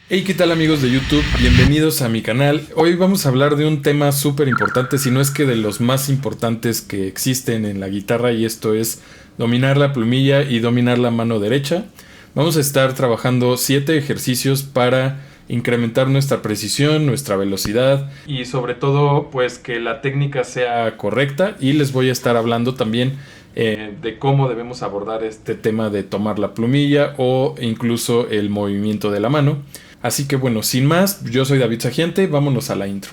Hey, ¿qué tal amigos de YouTube? Bienvenidos a mi canal. Hoy vamos a hablar de un tema súper importante, si no es que de los más importantes que existen en la guitarra, y esto es dominar la plumilla y dominar la mano derecha. Vamos a estar trabajando 7 ejercicios para incrementar nuestra precisión, nuestra velocidad y sobre todo pues que la técnica sea correcta, y les voy a estar hablando también de cómo debemos abordar este tema de tomar la plumilla o incluso el movimiento de la mano. Así que bueno, sin más, yo soy David Sagiente, vámonos a la intro.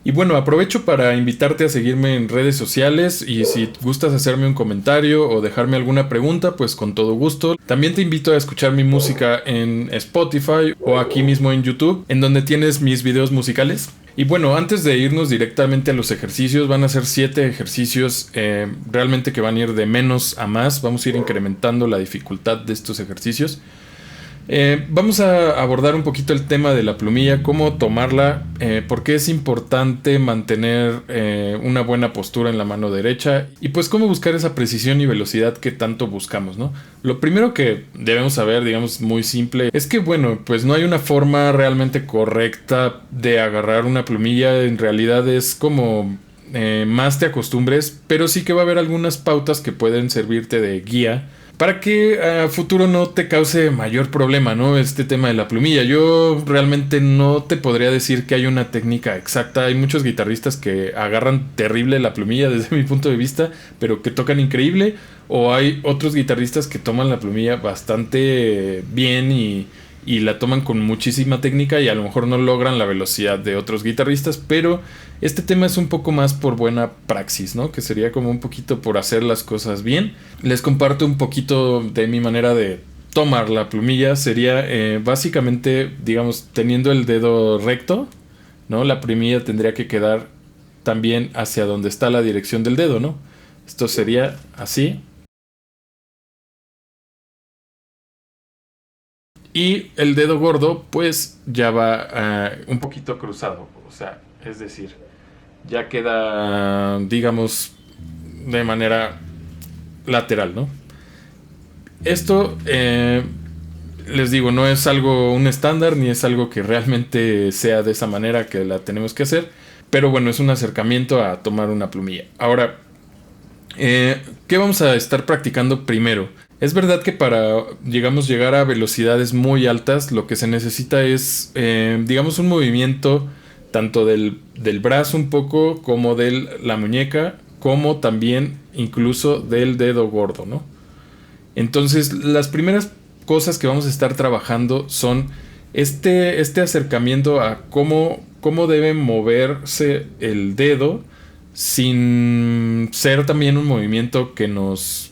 Y bueno, aprovecho para invitarte a seguirme en redes sociales, y si gustas hacerme un comentario o dejarme alguna pregunta, pues con todo gusto. También te invito a escuchar mi música en Spotify o aquí mismo en YouTube, en donde tienes mis videos musicales. Y bueno, antes de irnos directamente a los ejercicios, van a ser 7 ejercicios realmente que van a ir de menos a más. Vamos a ir incrementando la dificultad de estos ejercicios. Vamos a abordar un poquito el tema de la plumilla, cómo tomarla, por qué es importante mantener una buena postura en la mano derecha y pues cómo buscar esa precisión y velocidad que tanto buscamos, ¿no? Lo primero que debemos saber, digamos muy simple, es que bueno, pues no hay una forma realmente correcta de agarrar una plumilla. En realidad es como más te acostumbres, pero sí que va a haber algunas pautas que pueden servirte de guía para que a futuro no te cause mayor problema, ¿no? Este tema de la plumilla. Yo realmente no te podría decir que hay una técnica exacta. Hay muchos guitarristas que agarran terrible la plumilla desde mi punto de vista, pero que tocan increíble. O hay otros guitarristas que toman la plumilla bastante bien y la toman con muchísima técnica, y a lo mejor no logran la velocidad de otros guitarristas, pero este tema es un poco más por buena praxis, ¿no? Que sería como un poquito por hacer las cosas bien. Les comparto un poquito de mi manera de tomar la plumilla. Sería básicamente, digamos, teniendo el dedo recto, ¿no? La plumilla tendría que quedar también hacia donde está la dirección del dedo, ¿no? Esto sería así. Y el dedo gordo pues ya va un poquito cruzado, o sea, es decir, ya queda, digamos, de manera lateral, ¿no? Esto, les digo, no es algo, un estándar, ni es algo que realmente sea de esa manera que la tenemos que hacer, pero bueno, es un acercamiento a tomar una plumilla. Ahora, ¿qué vamos a estar practicando primero? Es verdad que para, digamos, llegar a velocidades muy altas, lo que se necesita es, digamos, un movimiento tanto del brazo un poco, como de la muñeca, como también incluso del dedo gordo, ¿no? Entonces, las primeras cosas que vamos a estar trabajando son este acercamiento a cómo debe moverse el dedo sin ser también un movimiento que nos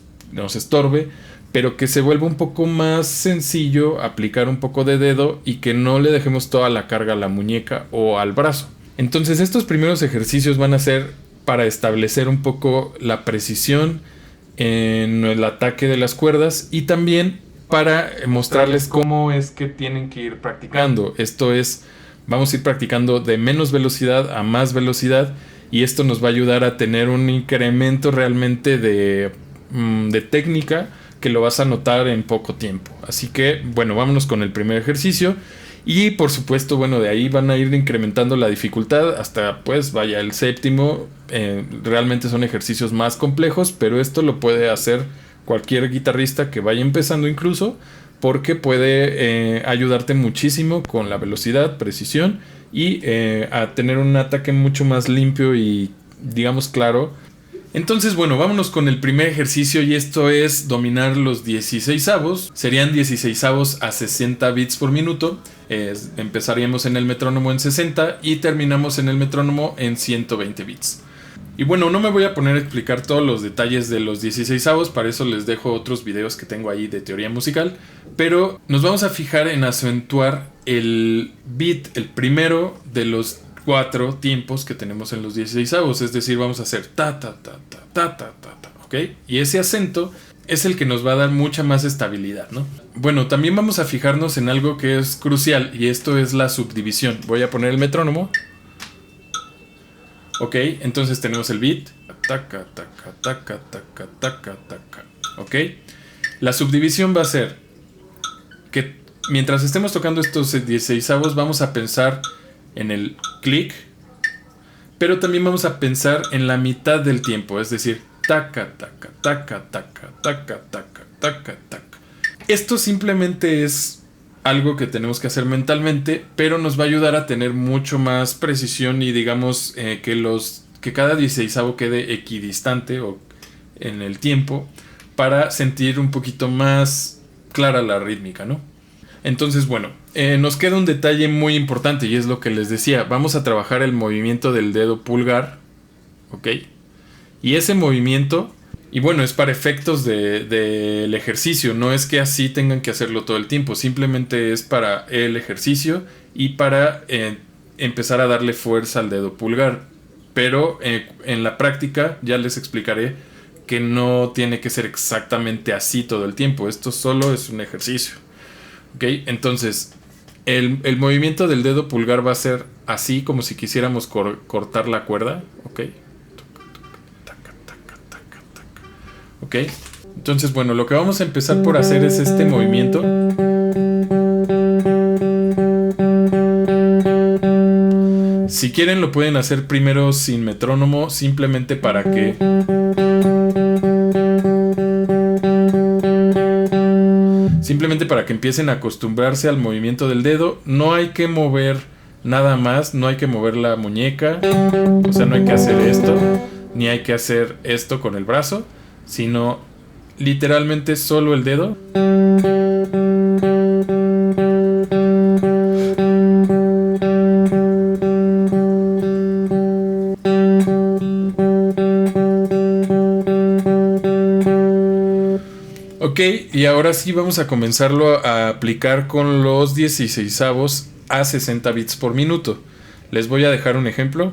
estorbe, pero que se vuelva un poco más sencillo aplicar un poco de dedo y que no le dejemos toda la carga a la muñeca o al brazo. Entonces estos primeros ejercicios van a ser para establecer un poco la precisión en el ataque de las cuerdas, y también para mostrarles cómo es que tienen que ir practicando. Esto es, vamos a ir practicando de menos velocidad a más velocidad, y esto nos va a ayudar a tener un incremento realmente de técnica que lo vas a notar en poco tiempo. Así que bueno, vámonos con el primer ejercicio. Y por supuesto, bueno, de ahí van a ir incrementando la dificultad hasta pues vaya el séptimo. Realmente son ejercicios más complejos, pero esto lo puede hacer cualquier guitarrista que vaya empezando incluso, porque puede ayudarte muchísimo con la velocidad, precisión y a tener un ataque mucho más limpio y digamos claro. Entonces, bueno, vámonos con el primer ejercicio, y esto es dominar los 16avos. Serían 16avos a 60 bits por minuto. Empezaríamos en el metrónomo en 60 y terminamos en el metrónomo en 120 bits. Y bueno, no me voy a poner a explicar todos los detalles de los 16avos, para eso les dejo otros videos que tengo ahí de teoría musical, pero nos vamos a fijar en acentuar el beat, el primero de los 4 tiempos que tenemos en los 16avos. Es decir, vamos a hacer ta, ta, ta, ta, ta, ta, ta, ta, ¿ok? Y ese acento es el que nos va a dar mucha más estabilidad, ¿no? Bueno, también vamos a fijarnos en algo que es crucial, y esto es la subdivisión. Voy a poner el metrónomo. Ok, entonces tenemos el beat. Taca, taca, taca, taca, taca, taca. Ok. La subdivisión va a ser que mientras estemos tocando estos 16avos vamos a pensar en el clic, pero también vamos a pensar en la mitad del tiempo, es decir, taca, taca, taca, taca, taca, taca, taca, taca. Esto simplemente es algo que tenemos que hacer mentalmente, pero nos va a ayudar a tener mucho más precisión y digamos que cada 16avo quede equidistante o en el tiempo para sentir un poquito más clara la rítmica, ¿no? Entonces, bueno, nos queda un detalle muy importante y es lo que les decía. Vamos a trabajar el movimiento del dedo pulgar, ¿ok? Y ese movimiento, y bueno, es para efectos del ejercicio. No es que así tengan que hacerlo todo el tiempo. Simplemente es para el ejercicio y para empezar a darle fuerza al dedo pulgar. Pero en la práctica ya les explicaré que no tiene que ser exactamente así todo el tiempo. Esto solo es un ejercicio. ¿Ok? Entonces, el movimiento del dedo pulgar va a ser así, como si quisiéramos cortar la cuerda. ¿Ok? ¿Ok? Entonces, bueno, lo que vamos a empezar por hacer es este movimiento. Si quieren lo pueden hacer primero sin metrónomo, simplemente para que empiecen a acostumbrarse al movimiento del dedo. No hay que mover nada más, no hay que mover la muñeca, o sea, no hay que hacer esto, ni hay que hacer esto con el brazo, sino literalmente solo el dedo. Ok, y ahora sí vamos a comenzarlo a aplicar con los 16avos a 60 bits por minuto. Les voy a dejar un ejemplo.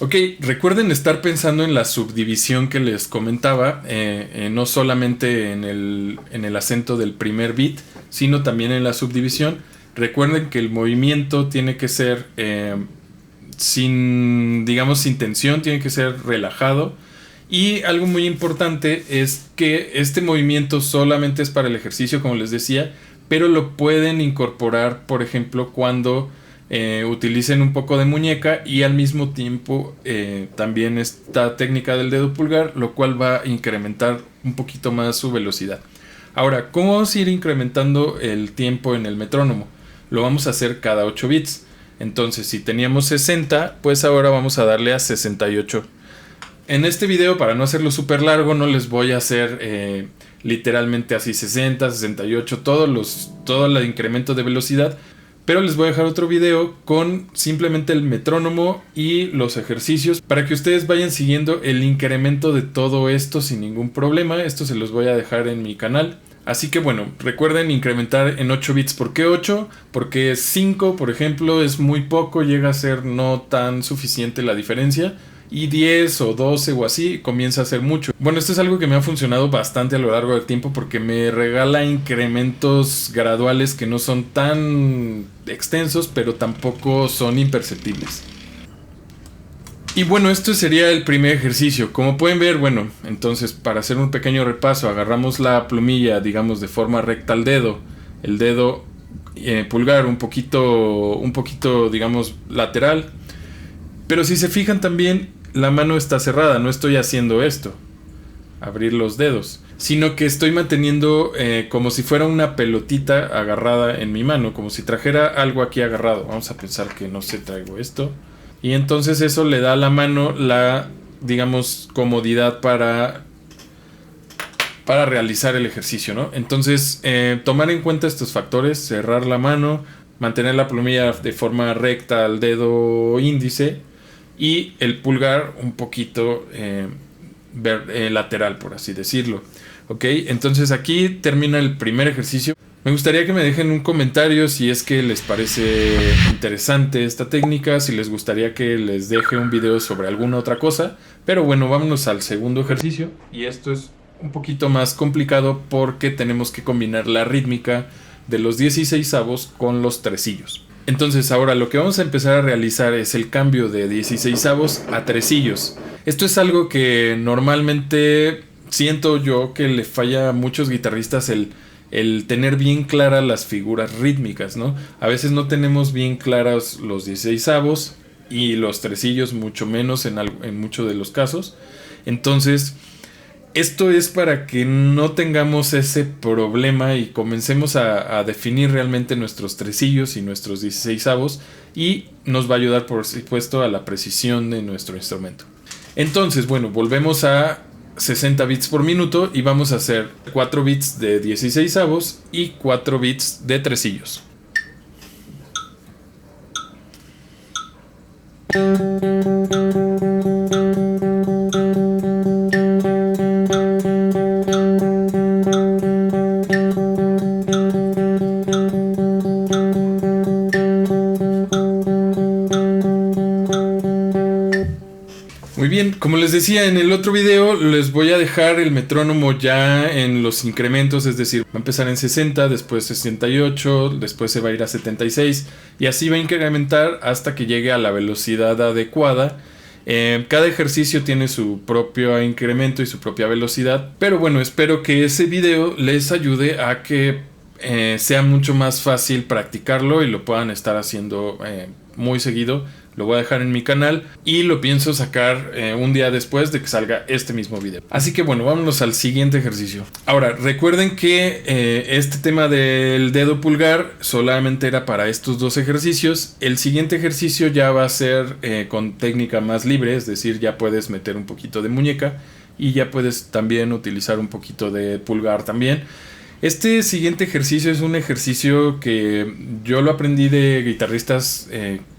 Ok, recuerden estar pensando en la subdivisión que les comentaba, no solamente en el acento del primer beat, sino también en la subdivisión. Recuerden que el movimiento tiene que ser sin tensión, tiene que ser relajado. Y algo muy importante es que este movimiento solamente es para el ejercicio, como les decía, pero lo pueden incorporar, por ejemplo, cuando utilicen un poco de muñeca y al mismo tiempo también esta técnica del dedo pulgar, lo cual va a incrementar un poquito más su velocidad. Ahora, ¿cómo vamos a ir incrementando el tiempo en el metrónomo? Lo vamos a hacer cada 8 bits. Entonces, si teníamos 60, pues ahora vamos a darle a 68. En este video, para no hacerlo súper largo, no les voy a hacer literalmente así 60, 68, todo el incremento de velocidad. Pero les voy a dejar otro video con simplemente el metrónomo y los ejercicios para que ustedes vayan siguiendo el incremento de todo esto sin ningún problema. Esto se los voy a dejar en mi canal. Así que bueno, recuerden incrementar en 8 bits. ¿Por qué 8? Porque 5, por ejemplo, es muy poco, llega a ser no tan suficiente la diferencia. Y 10 o 12 o así comienza a ser mucho. Bueno, esto es algo que me ha funcionado bastante a lo largo del tiempo porque me regala incrementos graduales que no son tan extensos, pero tampoco son imperceptibles. Y bueno, esto sería el primer ejercicio. Como pueden ver, bueno, entonces para hacer un pequeño repaso, agarramos la plumilla, digamos, de forma recta al dedo. El dedo pulgar un poquito, digamos, lateral. Pero si se fijan también, la mano está cerrada, no estoy haciendo esto, abrir los dedos, sino que estoy manteniendo como si fuera una pelotita agarrada en mi mano, como si trajera algo aquí agarrado. Vamos a pensar que no sé, traigo esto. Y entonces eso le da a la mano la, digamos, comodidad para para realizar el ejercicio, ¿no? Entonces, tomar en cuenta estos factores: cerrar la mano, mantener la plumilla de forma recta al dedo índice y el pulgar un poquito lateral, por así decirlo. Ok, entonces aquí termina el primer ejercicio. Me gustaría que me dejen un comentario si es que les parece interesante esta técnica, si les gustaría que les deje un video sobre alguna otra cosa. Pero bueno, vámonos al segundo ejercicio. Y esto es un poquito más complicado porque tenemos que combinar la rítmica de los 16avos con los tresillos. Entonces ahora lo que vamos a empezar a realizar es el cambio de 16avos a tresillos. Esto es algo que normalmente siento yo que le falla a muchos guitarristas, el tener bien claras las figuras rítmicas, ¿no? A veces no tenemos bien claros los 16avos y los tresillos, mucho menos en muchos de los casos. Entonces, esto es para que no tengamos ese problema y comencemos a definir realmente nuestros tresillos y nuestros 16avos, y nos va a ayudar, por supuesto, a la precisión de nuestro instrumento. Entonces, bueno, volvemos a 60 bits por minuto y vamos a hacer 4 bits de 16avos y 4 bits de tresillos. Muy bien, como les decía en el otro video, les voy a dejar el metrónomo ya en los incrementos, es decir, va a empezar en 60, después 68, después se va a ir a 76 y así va a incrementar hasta que llegue a la velocidad adecuada. Cada ejercicio tiene su propio incremento y su propia velocidad, pero bueno, espero que ese video les ayude a que sea mucho más fácil practicarlo y lo puedan estar haciendo muy seguido. Lo voy a dejar en mi canal y lo pienso sacar un día después de que salga este mismo video. Así que bueno, vámonos al siguiente ejercicio. Ahora, recuerden que este tema del dedo pulgar solamente era para estos dos ejercicios. El siguiente ejercicio ya va a ser con técnica más libre, es decir, ya puedes meter un poquito de muñeca y ya puedes también utilizar un poquito de pulgar también. Este siguiente ejercicio es un ejercicio que yo lo aprendí de guitarristas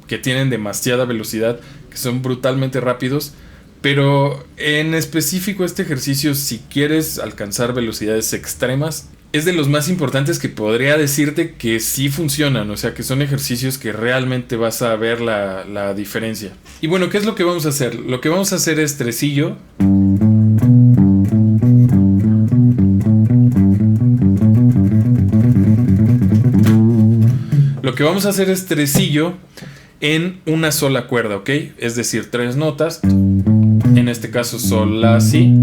que tienen demasiada velocidad, que son brutalmente rápidos, pero en específico este ejercicio, si quieres alcanzar velocidades extremas, es de los más importantes que podría decirte que sí funcionan, o sea que son ejercicios que realmente vas a ver la diferencia. Y bueno, ¿qué es lo que vamos a hacer? Lo que vamos a hacer es tresillo. Lo que vamos a hacer es tresillo en una sola cuerda, ¿ok? Es decir, 3 notas. En este caso, sol, la, si.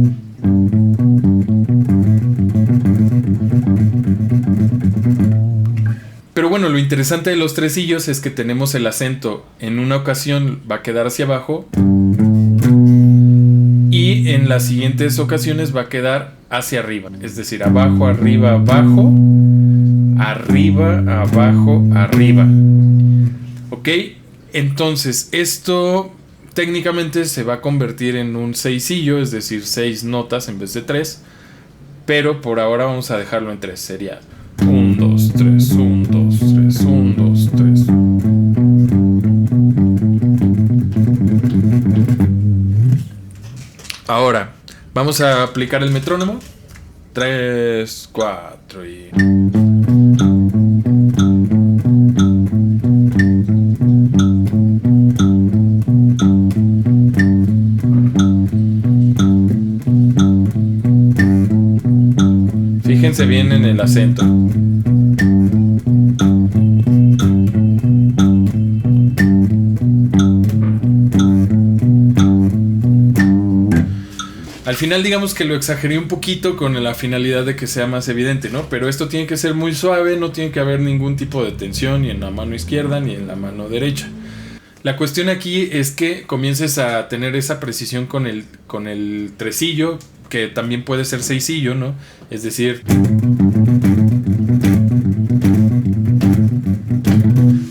Pero bueno, lo interesante de los tresillos es que tenemos el acento. En una ocasión va a quedar hacia abajo y en las siguientes ocasiones va a quedar hacia arriba. Es decir, abajo, arriba, abajo, arriba, abajo, arriba. ¿Ok? Entonces, esto técnicamente se va a convertir en un seisillo, es decir, 6 notas en vez de 3. Pero por ahora vamos a dejarlo en 3. Sería 1, 2, 3, 1, 2, 3, 1, 2, 3. Ahora, vamos a aplicar el metrónomo. 3, 4 y... Fíjense bien en el acento. Al final digamos que lo exageré un poquito con la finalidad de que sea más evidente, ¿no? Pero esto tiene que ser muy suave, no tiene que haber ningún tipo de tensión ni en la mano izquierda ni en la mano derecha. La cuestión aquí es que comiences a tener esa precisión con el tresillo, que también puede ser seisillo, ¿no? Es decir,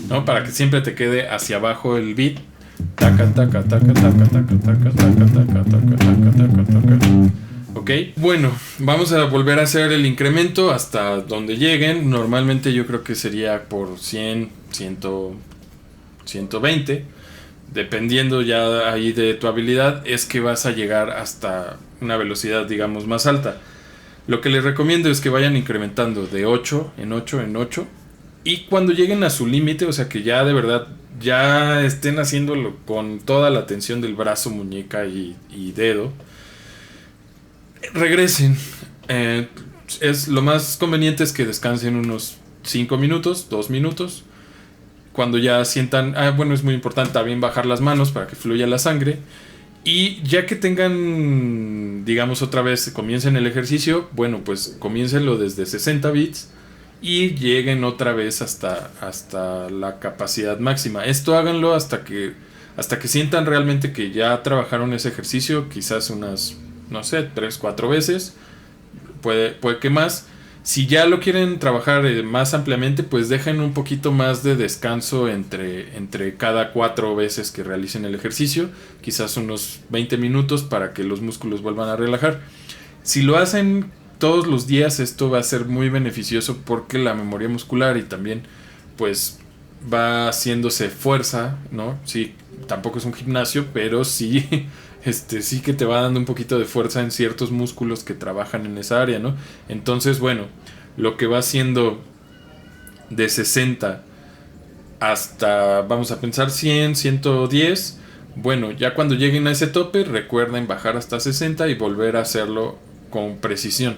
¿no? Para que siempre te quede hacia abajo el beat. Taca, taca, taca, taca, taca, taca, taca, taca, taca, taca, taca, taca. Ok, bueno, vamos a volver a hacer el incremento hasta donde lleguen. Normalmente yo creo que sería por 100, 100, 120. Dependiendo ya ahí de tu habilidad, es que vas a llegar hasta una velocidad, digamos, más alta. Lo que les recomiendo es que vayan incrementando de 8 en 8 en 8. Y cuando lleguen a su límite, o sea que ya de verdad ya estén haciéndolo con toda la tensión del brazo, muñeca y dedo, regresen. Es lo más conveniente es que descansen unos 5 minutos, 2 minutos. Cuando ya sientan, bueno, es muy importante también bajar las manos para que fluya la sangre. Y ya que tengan, digamos, otra vez, comiencen el ejercicio, bueno, pues comiéncenlo desde 60 bits y lleguen otra vez hasta la capacidad máxima. Esto háganlo hasta que sientan realmente que ya trabajaron ese ejercicio, quizás unas, no sé, 3, 4 veces, puede que más. Si ya lo quieren trabajar más ampliamente, pues dejen un poquito más de descanso entre cada 4 veces que realicen el ejercicio, quizás unos 20 minutos para que los músculos vuelvan a relajar. Si lo hacen todos los días, esto va a ser muy beneficioso porque la memoria muscular y también pues va haciéndose fuerza, ¿no? Sí, tampoco es un gimnasio, pero sí, sí que te va dando un poquito de fuerza en ciertos músculos que trabajan en esa área, ¿no? Entonces, bueno, lo que va haciendo de 60 hasta, vamos a pensar, 100, 110, bueno, ya cuando lleguen a ese tope, recuerden bajar hasta 60 y volver a hacerlo con precisión.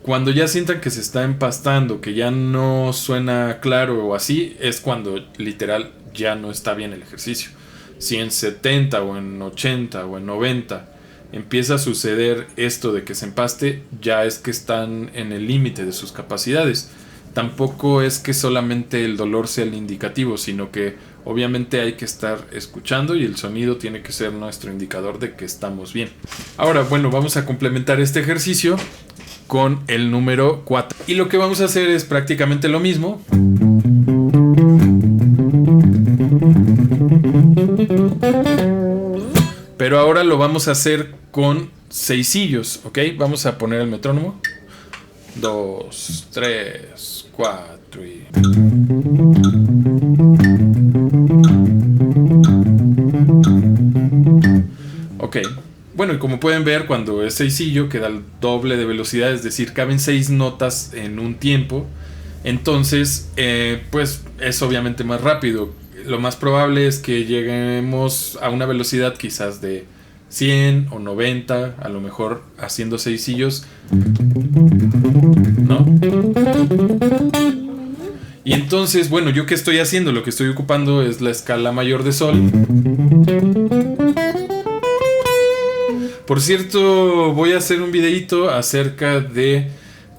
Cuando ya sientan que se está empastando, que ya no suena claro o así, es cuando literal ya no está bien el ejercicio. Si en 70 o en 80 o en 90 empieza a suceder esto de que se empaste, ya es que están en el límite de sus capacidades. Tampoco es que solamente el dolor sea el indicativo, sino que obviamente hay que estar escuchando y el sonido tiene que ser nuestro indicador de que estamos bien. Ahora, bueno, vamos a complementar este ejercicio con el número 4. Y lo que vamos a hacer es prácticamente lo mismo. Pero ahora lo vamos a hacer con seisillos, ¿ok? Vamos a poner el metrónomo. 2, 3, 4 y... Ok. Bueno, y como pueden ver, cuando es seisillo queda el doble de velocidad, es decir, caben 6 notas en un tiempo. Entonces, pues es obviamente más rápido. Lo más probable es que lleguemos a una velocidad quizás de 100 o 90, a lo mejor haciendo seisillos, ¿no? Y entonces, bueno, ¿yo qué estoy haciendo? Lo que estoy ocupando es la escala mayor de sol. Por cierto, voy a hacer un videito acerca de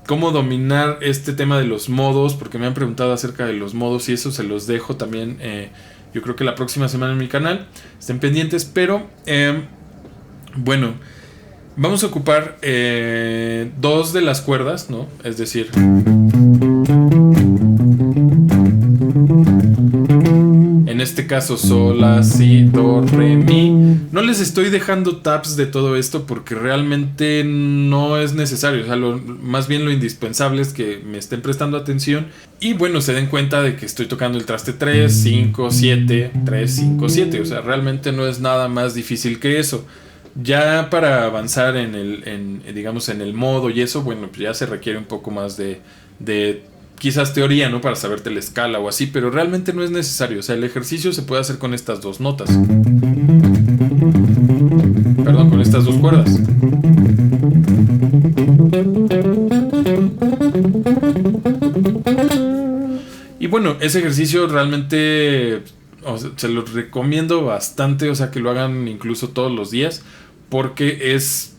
cómo dominar este tema de los modos, porque me han preguntado acerca de los modos y eso se los dejo también, yo creo que la próxima semana en mi canal. Estén pendientes, pero bueno, vamos a ocupar 2 de las cuerdas, ¿no? Es decir, en este caso sol, la, si, do, re, mi. No les estoy dejando tabs de todo esto porque realmente no es necesario. O sea, más bien lo indispensable es que me estén prestando atención y bueno, se den cuenta de que estoy tocando el traste 3, 5, 7, 3, 5, 7. O sea, realmente no es nada más difícil que eso. Ya para avanzar digamos en el modo y eso, bueno, pues ya se requiere un poco más de quizás teoría, ¿no? Para saberte la escala o así, pero realmente no es necesario. O sea, el ejercicio se puede hacer con estas 2 notas. Perdón, con estas 2 cuerdas. Y bueno, ese ejercicio realmente, o sea, se los recomiendo bastante, o sea, que lo hagan incluso todos los días, porque es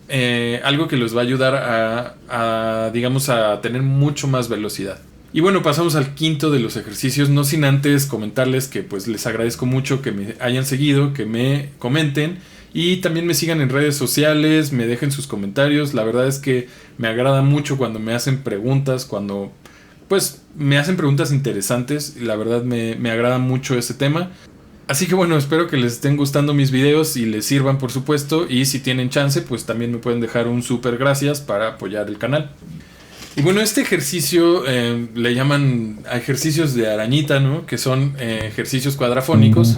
algo que les va a ayudar digamos, a tener mucho más velocidad. Y bueno, pasamos al quinto de los ejercicios, no sin antes comentarles que pues les agradezco mucho que me hayan seguido, que me comenten y también me sigan en redes sociales, me dejen sus comentarios. La verdad es que me agrada mucho cuando me hacen preguntas, cuando pues me hacen preguntas interesantes, y la verdad me agrada mucho ese tema. Así que bueno, espero que les estén gustando mis videos y les sirvan, por supuesto. Y si tienen chance, pues también me pueden dejar un súper gracias para apoyar el canal. Y bueno, este ejercicio le llaman ejercicios de arañita, ¿no? Que son ejercicios cuadrafónicos.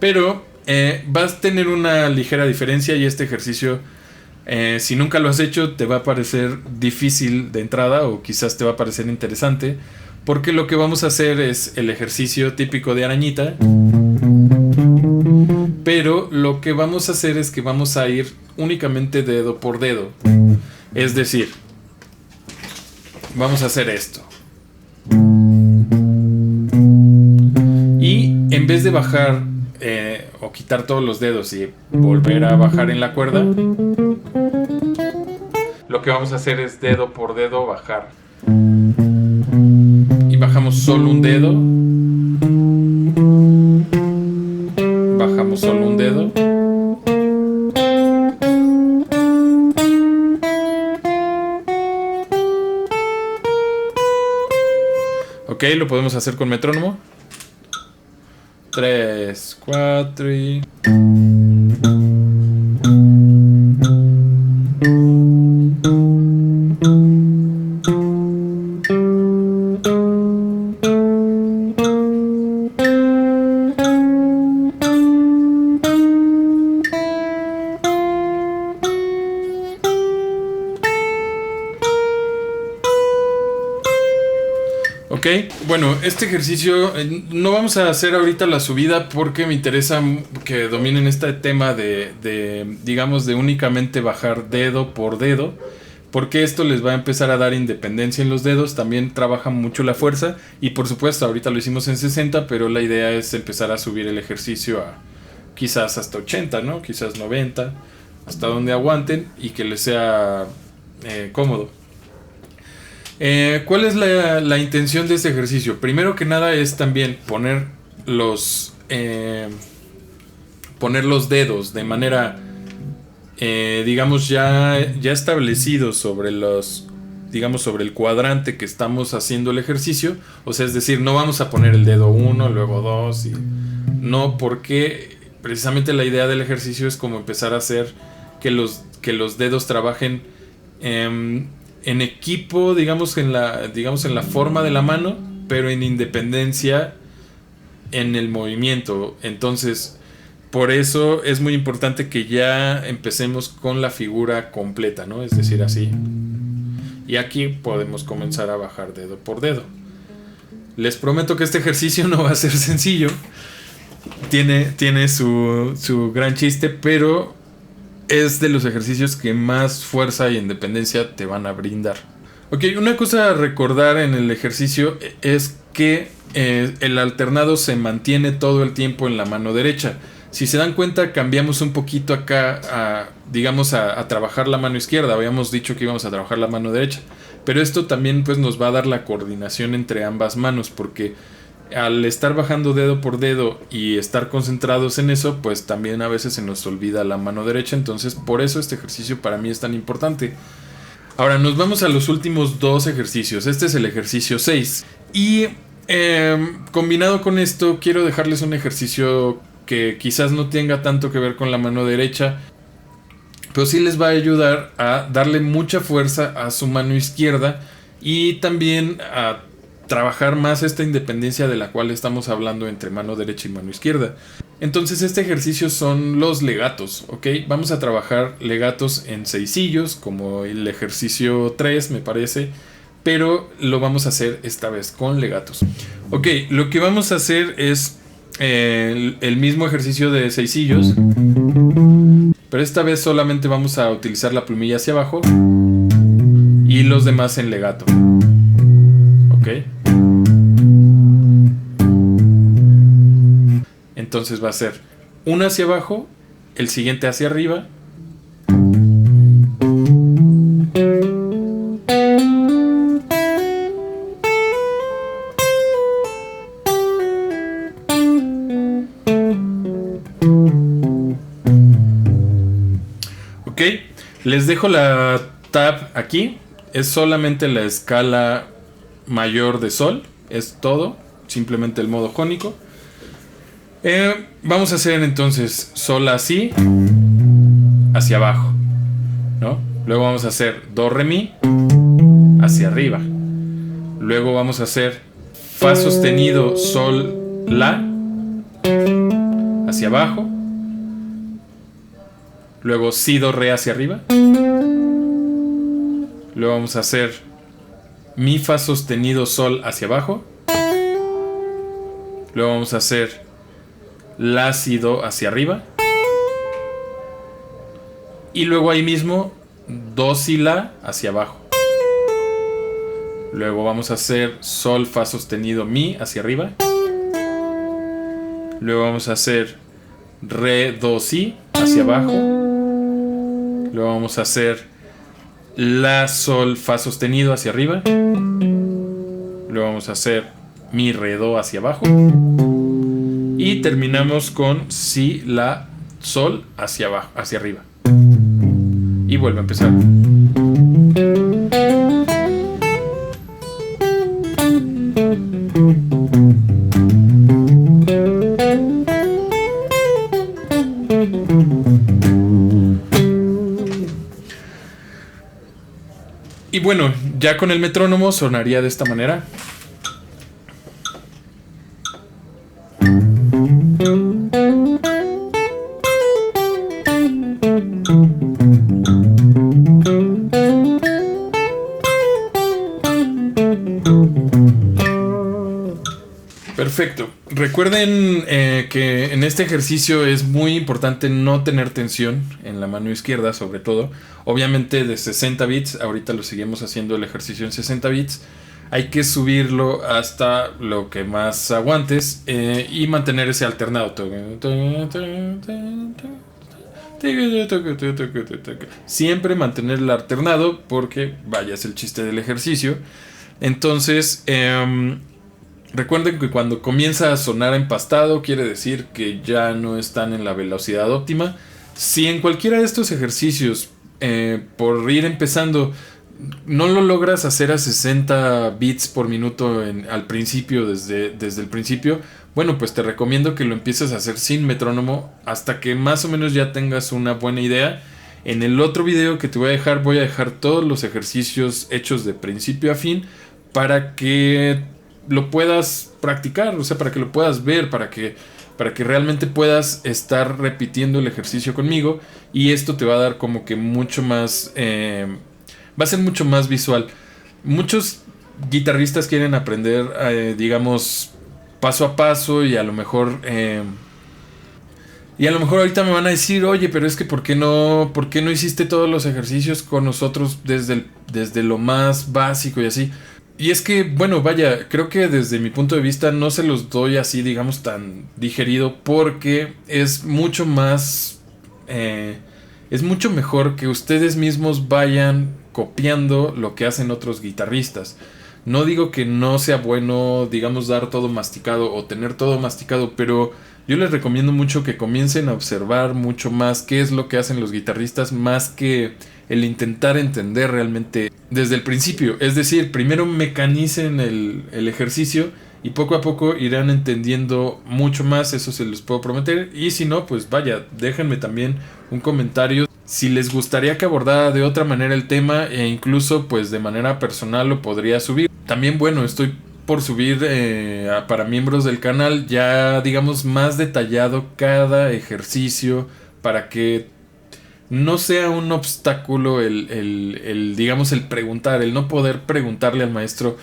Pero vas a tener una ligera diferencia y este ejercicio, si nunca lo has hecho, te va a parecer difícil de entrada o quizás te va a parecer interesante. Porque lo que vamos a hacer es el ejercicio típico de arañita. Pero lo que vamos a hacer es que vamos a ir únicamente dedo por dedo. Es decir, vamos a hacer esto. Y en vez de bajar o quitar todos los dedos y volver a bajar en la cuerda, lo que vamos a hacer es dedo por dedo bajar. Y bajamos solo un dedo. Bajamos solo un dedo. Ok, lo podemos hacer con metrónomo. 3, 4 y... Ok, bueno, este ejercicio no vamos a hacer ahorita la subida porque me interesa que dominen este tema digamos, de únicamente bajar dedo por dedo, porque esto les va a empezar a dar independencia en los dedos. También trabaja mucho la fuerza y por supuesto ahorita lo hicimos en 60, pero la idea es empezar a subir el ejercicio a quizás hasta 80, ¿no? Quizás 90, hasta donde aguanten y que les sea cómodo. ¿Cuál es la intención de este ejercicio? Primero que nada es también poner los dedos de manera, digamos, ya establecidos sobre sobre el cuadrante que estamos haciendo el ejercicio. O sea, es decir, no vamos a poner el dedo 1, luego 2, no, porque precisamente la idea del ejercicio es como empezar a hacer que los dedos trabajen en equipo, digamos en la forma de la mano, pero en independencia en el movimiento. Entonces, por eso es muy importante que ya empecemos con la figura completa, ¿no? Es decir, así. Y aquí podemos comenzar a bajar dedo por dedo. Les prometo que este ejercicio no va a ser sencillo. Tiene su gran chiste, pero es de los ejercicios que más fuerza y independencia te van a brindar. Ok, una cosa a recordar en el ejercicio es que el alternado se mantiene todo el tiempo en la mano derecha. Si se dan cuenta, cambiamos un poquito acá a trabajar la mano izquierda. Habíamos dicho que íbamos a trabajar la mano derecha, pero esto también pues nos va a dar la coordinación entre ambas manos, porque al estar bajando dedo por dedo y estar concentrados en eso, pues también a veces se nos olvida la mano derecha. Entonces por eso este ejercicio para mí es tan importante. Ahora nos vamos a los últimos dos ejercicios. Este es el ejercicio 6. Y combinado con esto quiero dejarles un ejercicio que quizás no tenga tanto que ver con la mano derecha, pero sí les va a ayudar a darle mucha fuerza a su mano izquierda y también a trabajar más esta independencia de la cual estamos hablando entre mano derecha y mano izquierda. Entonces este ejercicio son los legatos, ¿ok? Vamos a trabajar legatos en seisillos, como el ejercicio 3 me parece, pero lo vamos a hacer esta vez con legatos. Ok, lo que vamos a hacer es el mismo ejercicio de seisillos, pero esta vez solamente vamos a utilizar la plumilla hacia abajo y los demás en legato. Ok. Entonces va a ser uno hacia abajo, el siguiente hacia arriba. Ok, les dejo la tab aquí. Es solamente la escala mayor de sol, es todo. simplemente el modo jónico. Vamos a hacer entonces sol, la, si hacia abajo, ¿no? Luego vamos a hacer do, re, mi hacia arriba. Luego vamos a hacer fa sostenido, sol, la hacia abajo. Luego si, do, re hacia arriba. Luego vamos a hacer mi, fa sostenido, sol hacia abajo. Luego vamos a hacer la, si, do hacia arriba. Y luego ahí mismo do, si, la hacia abajo. Luego vamos a hacer sol, fa sostenido, mi hacia arriba. Luego vamos a hacer re, do, si hacia abajo. Luego vamos a hacer la, sol, fa sostenido hacia arriba. Luego vamos a hacer mi, re, do hacia abajo. Y terminamos con si, la, sol hacia abajo, hacia arriba. Y vuelve a empezar. Y bueno, ya con el metrónomo sonaría de esta manera. Perfecto. Recuerden que en este ejercicio es muy importante no tener tensión en la mano izquierda, sobre todo. Obviamente de 60 bits, ahorita lo seguimos haciendo el ejercicio en 60 bits. Hay que subirlo hasta lo que más aguantes y mantener ese alternado. Siempre mantener el alternado porque, vaya, es el chiste del ejercicio. Entonces, recuerden que cuando comienza a sonar empastado, quiere decir que ya no están en la velocidad óptima. Si en cualquiera de estos ejercicios, por ir empezando, no lo logras hacer a 60 bits por minuto al principio, desde el principio, bueno, pues te recomiendo que lo empieces a hacer sin metrónomo hasta que más o menos ya tengas una buena idea. En el otro video que te voy a dejar todos los ejercicios hechos de principio a fin para que lo puedas practicar, o sea, para que lo puedas ver, para que realmente puedas estar repitiendo el ejercicio conmigo, y esto te va a dar como que mucho más, va a ser mucho más visual. Muchos guitarristas quieren aprender, digamos, paso a paso, y a lo mejor ahorita me van a decir, oye, pero es que ¿por qué no hiciste todos los ejercicios con nosotros desde lo más básico y así? Y es que, bueno, vaya, creo que desde mi punto de vista no se los doy así, digamos, tan digerido, porque es mucho más, es mucho mejor que ustedes mismos vayan copiando lo que hacen otros guitarristas. No digo que no sea bueno, digamos, dar todo masticado o tener todo masticado, pero yo les recomiendo mucho que comiencen a observar mucho más qué es lo que hacen los guitarristas, más que el intentar entender realmente desde el principio. Es decir, primero mecanicen el ejercicio y poco a poco irán entendiendo mucho más, eso se los puedo prometer. Y si no, pues vaya, déjenme también un comentario si les gustaría que abordara de otra manera el tema, e incluso pues de manera personal lo podría subir. También, bueno, estoy por subir para miembros del canal ya, digamos, más detallado cada ejercicio, para que no sea un obstáculo digamos, el preguntar, el no poder preguntarle al maestro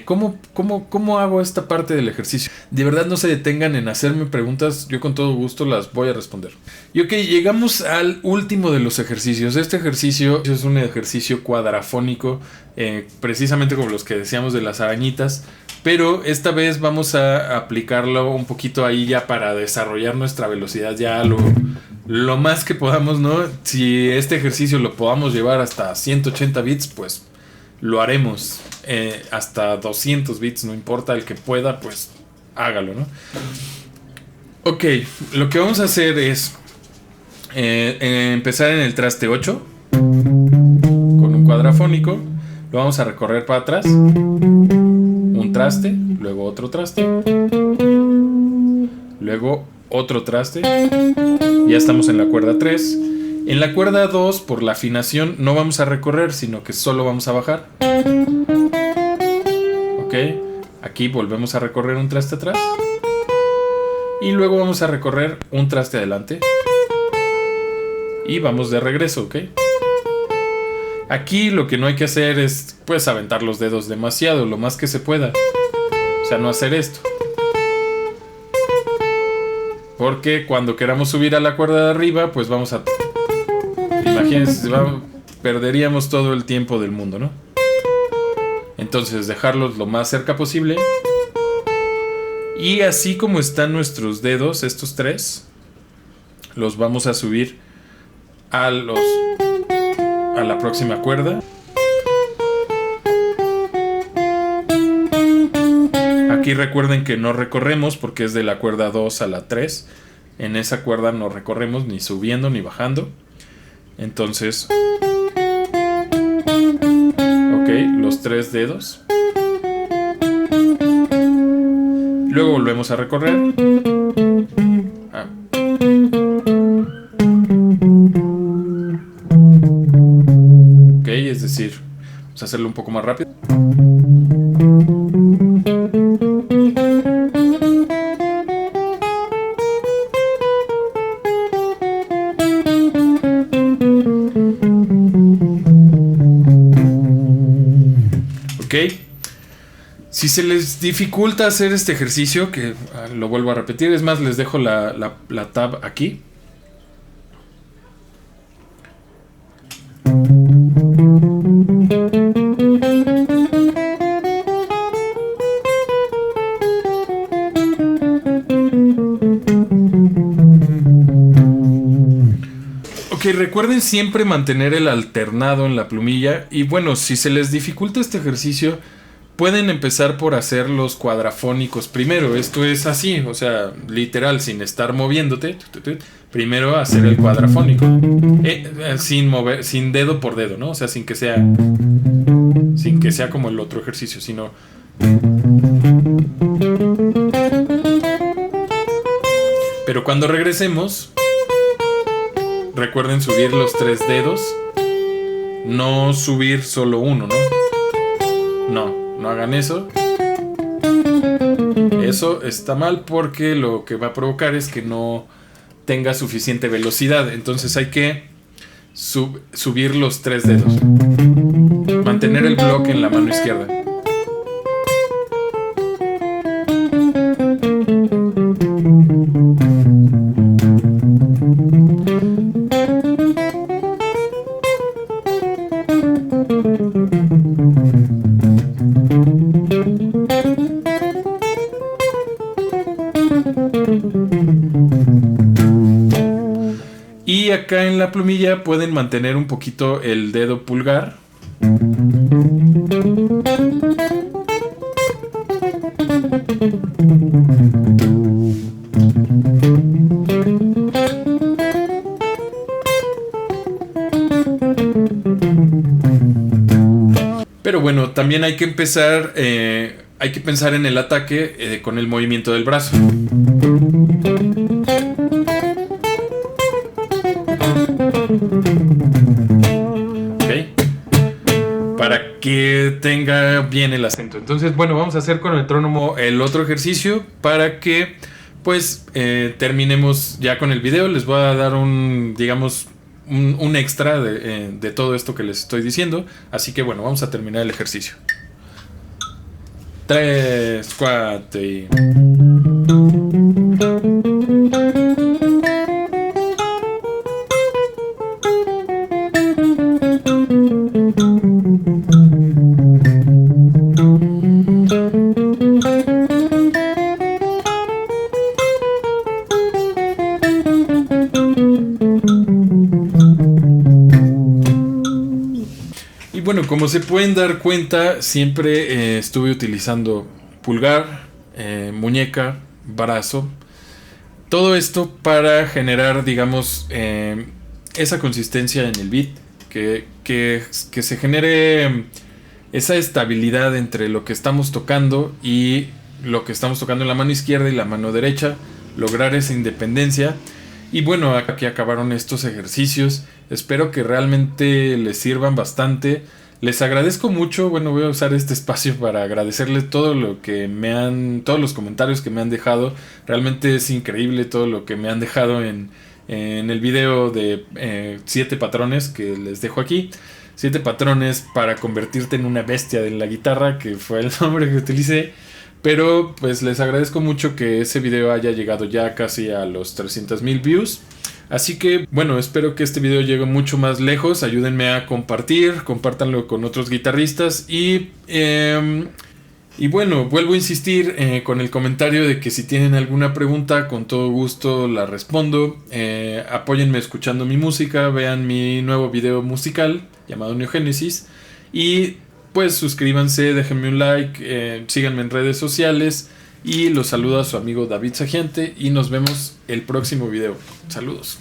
¿cómo hago esta parte del ejercicio. De verdad, no se detengan en hacerme preguntas, yo con todo gusto las voy a responder. Y ok, llegamos al último de los ejercicios. Este ejercicio es un ejercicio cuadrafónico, precisamente como los que decíamos de las arañitas, pero esta vez vamos a aplicarlo un poquito ahí ya para desarrollar nuestra velocidad ya lo más que podamos, ¿no? Si este ejercicio lo podamos llevar hasta 180 bits, pues lo haremos. Hasta 200 bits, no importa, el que pueda, pues hágalo, ¿no? Ok, lo que vamos a hacer es empezar en el traste 8 con un cuadrafónico. Lo vamos a recorrer para atrás, un traste traste, luego otro traste, luego otro traste. Ya estamos en la cuerda 3. En la cuerda 2, por la afinación, no vamos a recorrer, sino que solo vamos a bajar. Ok, aquí volvemos a recorrer un traste atrás. Y luego vamos a recorrer un traste adelante. Y vamos de regreso, ¿ok? Aquí lo que no hay que hacer es, pues, aventar los dedos demasiado, lo más que se pueda. O sea, no hacer esto. Porque cuando queramos subir a la cuerda de arriba, pues vamos a... Imagínense, perderíamos todo el tiempo del mundo, ¿no? Entonces, dejarlos lo más cerca posible. Y así como están nuestros dedos, estos tres, los vamos a subir a la próxima cuerda. Aquí recuerden que no recorremos porque es de la cuerda 2 a la 3. En esa cuerda no recorremos ni subiendo ni bajando. Entonces, ok, los tres dedos. Luego volvemos a recorrer. Ok, es decir, vamos a hacerlo un poco más rápido. Ok. Si se les dificulta hacer este ejercicio, que lo vuelvo a repetir, es más, les dejo la tab aquí. Ok, recuerden siempre mantener el alternado en la plumilla. Y bueno, si se les dificulta este ejercicio, pueden empezar por hacer los cuadrafónicos primero. Esto es así, o sea, literal, sin estar moviéndote. Primero hacer el cuadrafónico. Sin dedo por dedo, ¿no? O sea, sin que sea como el otro ejercicio, sino... Pero cuando regresemos, recuerden subir los tres dedos. No subir solo uno, ¿no? No hagan eso. Eso está mal porque lo que va a provocar es que no tenga suficiente velocidad. Entonces hay que subir los tres dedos. Mantener el bloque en la mano izquierda. Y acá en la plumilla pueden mantener un poquito el dedo pulgar. Pero bueno, también hay que empezar, hay que pensar en el ataque con el movimiento del brazo. Para que tenga bien el acento. Entonces, bueno, vamos a hacer con el metrónomo el otro ejercicio para que, pues, terminemos ya con el video. Les voy a dar un extra de todo esto que les estoy diciendo. Así que, bueno, vamos a terminar el ejercicio. 3, 4 y... Y bueno, como se pueden dar cuenta, siempre estuve utilizando pulgar, muñeca, brazo. Todo esto para generar, digamos, esa consistencia en el beat. Que se genere esa estabilidad entre lo que estamos tocando y lo que estamos tocando en la mano izquierda y la mano derecha, lograr esa independencia. Y bueno, aquí acabaron estos ejercicios. Espero que realmente les sirvan bastante. Les agradezco mucho. Bueno, voy a usar este espacio para agradecerles todo lo que todos los comentarios que me han dejado. Realmente es increíble todo lo que me han dejado en el video de 7 patrones que les dejo aquí. 7 patrones para convertirte en una bestia de la guitarra, que fue el nombre que utilicé. Pero pues les agradezco mucho que ese video haya llegado ya casi a los 300,000 views. Así que bueno, espero que este video llegue mucho más lejos. Ayúdenme a compártanlo con otros guitarristas. Y bueno, vuelvo a insistir con el comentario de que si tienen alguna pregunta, con todo gusto la respondo. Apóyenme escuchando mi música, vean mi nuevo video musical llamado Neogénesis. Y pues suscríbanse, déjenme un like, síganme en redes sociales. Y los saluda su amigo David Sagiente y nos vemos el próximo video. Saludos.